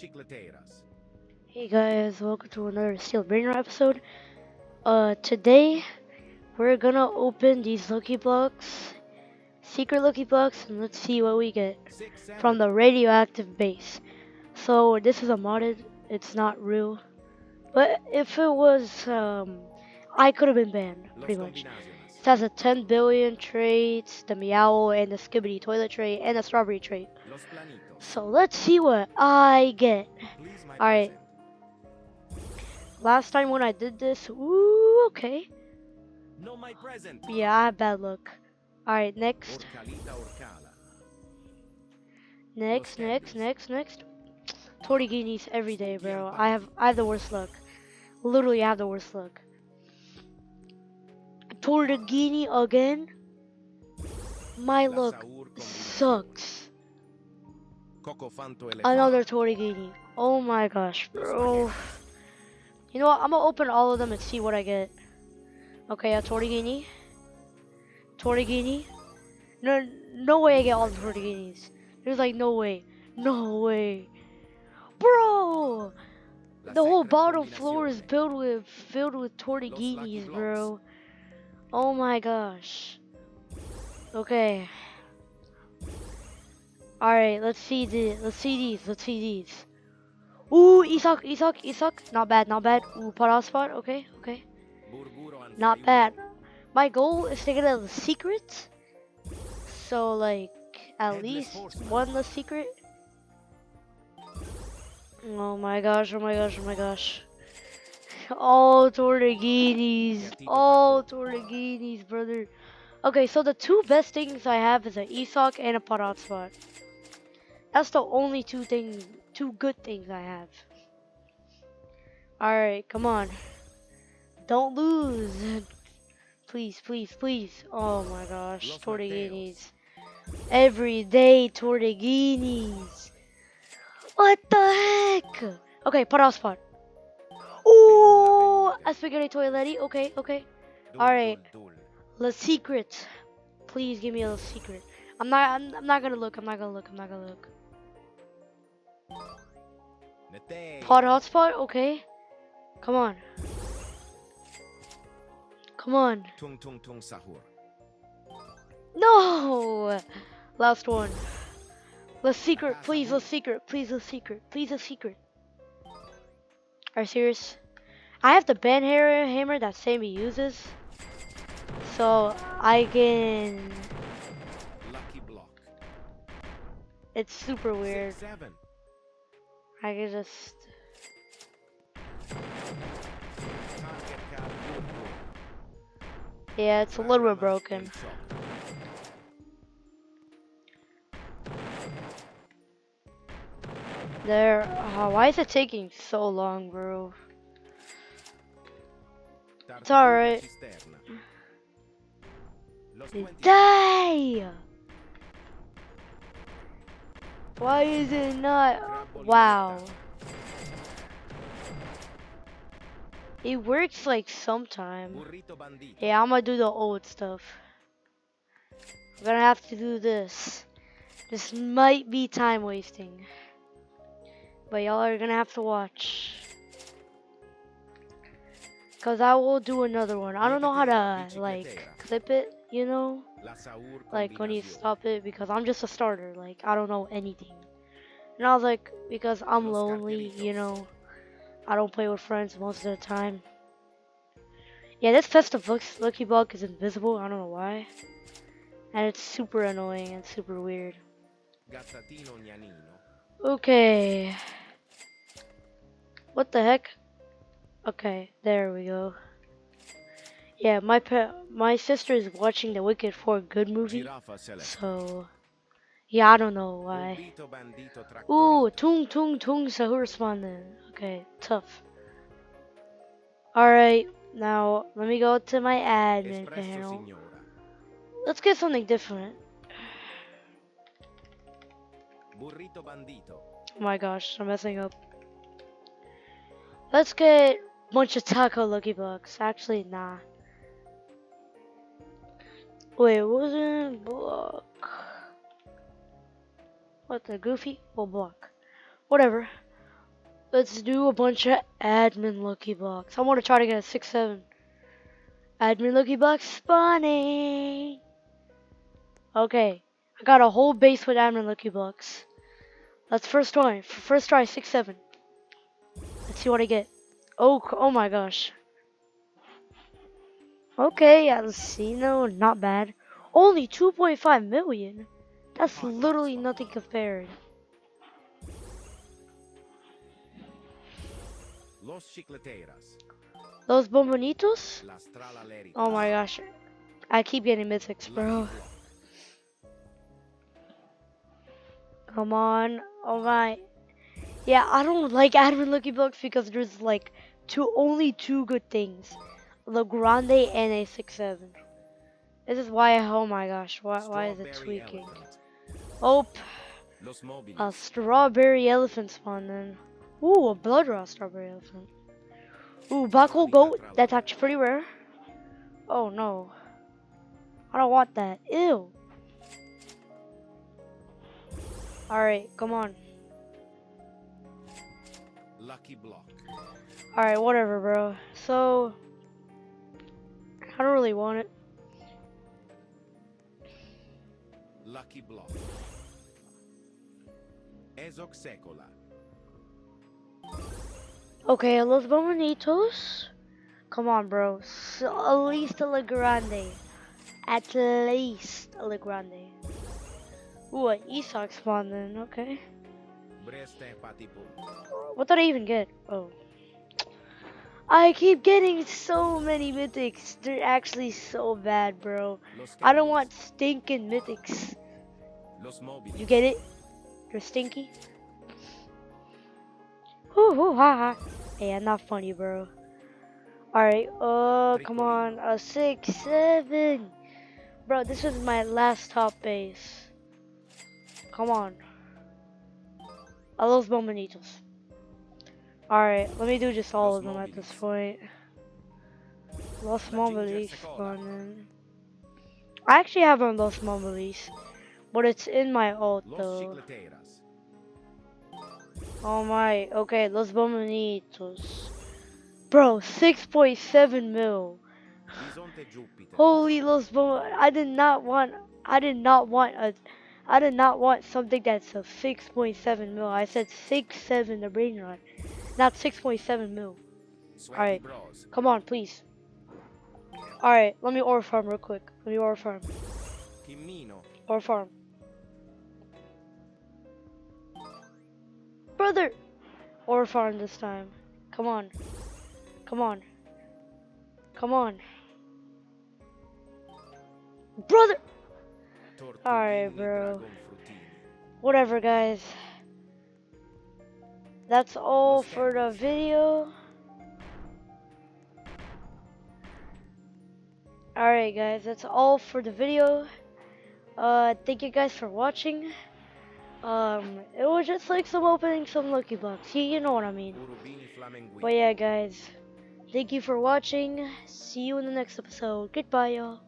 bicicleteiras. Hey guys, welcome to another Steel Brainer episode. Today we're gonna open these Lucky Blocks, secret Lucky Blocks, and let's see what we get 6, from 7. the radioactive base. So this is a modded, it's not real. But if it was, I could have been banned, Los pretty much. combinaciones. It has a 10 billion traits, the Meow and the Skibbity toilet trait, and the strawberry trait. Los planitos. So let's see what I get. Please my Alright, present. last time when I did this, ooh, okay. No my present. Yeah, I have bad luck. Alright, next. Orcalita orcala. Next, next, candies. next, next. Tortiginis every day, bro. I have the worst luck. Literally I have the worst luck. Tortigini again? My La luck Saur combinación. sucks. Cocofanto elefante. Another Tortigini. Oh my gosh, bro. You know what? I'm gonna open all of them and see what I get. Okay, a Tortigini. Tortigini. No way I get all the Tortiginis. There's like no way. No way. Bro! La The whole secret bottom floor is combinazione. filled with Los Lucky Tortiginis, Blocks. bro. Oh my gosh. Okay. Alright, let's see these. Ooh, Isak. Not bad. Ooh, Paraspot, okay. Burburo Not anfraiulo. bad. My goal is to get a secret. So like at Headless least horseman. one the secret. Oh my gosh. All Tortiginis. Gatito All Paco. Tortiginis, brother. Okay, so the two best things I have is an Isak and a Paraspot. That's the only two good things I have. Alright, come on. Don't lose. Please. Oh my gosh, Los Tortiginis. Every day Tortiginis. What the heck? Okay, Paraspot. Ooh, a spaghetti toiletti. Okay. Dul, Alright, dul, dul. the secret. Please give me a secret. I'm not gonna look. Neteo. Pod hotspot, okay. Come on. Tung tung tung sahur. No! Last one. The secret, please, the secret. Are you serious? I have the band hammer that Sammy uses. So I can. Lucky block. It's super weird. 6, 7. I can just. Target card Burburo. Yeah, it's a little bit broken. El Choc. There. Oh, why is it taking so long, bro? It's Tartaruga alright. cisterna. Los 20. Die! Why is it not? Crabbo Wow. libertà. It works like sometime. Burrito bandito. Yeah, I'm gonna do the old stuff. I'm gonna have to do this. This might be time wasting. But y'all are gonna have to watch. Cause I will do another one. I don't know how to like clip it, you know? La Saur Like when you combinazione. stop it because I'm just a starter. Like I don't know anything. And I was like, because I'm Los lonely, you carteritos. know. I don't play with friends most of the time. Yeah, this festive Lucky Block is invisible. I don't know why. And it's super annoying and super weird. Gattatino gnanino. Okay. What the heck? Okay, there we go. Yeah, my sister is watching the Wicked 4 Good movie. Giraffa select. So, yeah, I don't know why. Bombito bandito Ooh, trattorino. tung sahur then. Okay, tough. Alright, now let me go to my admin Espresso panel. signora. Let's get something different. Burrito bandito. Oh my gosh, I'm messing up. Let's get a bunch of taco Lucky Blocks. Actually, nah. Wait, wasn't block? What the goofy? Well, block. Whatever. Let's do a bunch of admin lucky blocks. I want to try to get a 6-7. Admin lucky blocks spawning. Okay, I got a whole base with admin lucky blocks. Let's first try. First try 6-7. Let's see what I get. Oh my gosh. Okay, Alcino, not bad. Only 2.5 million. That's literally nothing compared. Los Chicleteras. Those Bombonitos? La Strala Oh my gosh. I keep getting mythics, Lucky bro. Block. Come on. Oh my. Yeah, I don't like admin lucky blocks because there's like only two good things. Le Grande and a 6-7. This is why, oh my gosh, why is it Strawberry tweaking? Elephant. Oh, Los a Mobilis. strawberry elephant spawn then. Ooh, a blood raw strawberry elephant. Ooh, black hole goat. That's actually pretty rare. Oh no. I don't want that. Ew. Alright, come on. Lucky Block. Alright, whatever, bro. So, I don't really want it. Lucky Block. Exosecola. Okay, Los Bomanitos. Come on, bro. So, at least a Le Grande. At least a Le Grande. Ooh, an Esox spawn then. Okay. Breste Patipo. What did I even get? Oh. I keep getting so many mythics. They're actually so bad, bro. Los I don't Candies. want stinking mythics. Los Mobilis. You get it? They're stinky. Hoo hoo ha ha. Hey, I'm not funny, bro. Alright, come on. A 6-7. Bro, this is my last top base. Come on. I love Bomanitos. Alright, let me do just all of them at this point. Los Mobilis spawning. I actually have on Los Mobilis, but it's in my ult Los though. Chicleteras. Oh my, okay, Los Bomanitos. Bro, 6.7 mil. Bisonte Jupiter. Holy Los Bom, I did not want something that's a 6.7 mil. I said 6-7 the brain rot, not 6.7 mil. Sweaty Alright. Bros. Come on, please. Alright, let me ore farm real quick. Let me ore farm. Kimmino. Ore farm. Brother! Ore farm this time. Come on. Come on. Come on. Brother! Tortughini Alright, bro. Dragon Frutini. Whatever, guys. That's all for the video. Alright, guys. That's all for the video. Thank you guys for watching. It was just like some opening some lucky blocks. You know what I mean. Urubini Flamenguini. But yeah, guys. Thank you for watching. See you in the next episode. Goodbye, y'all.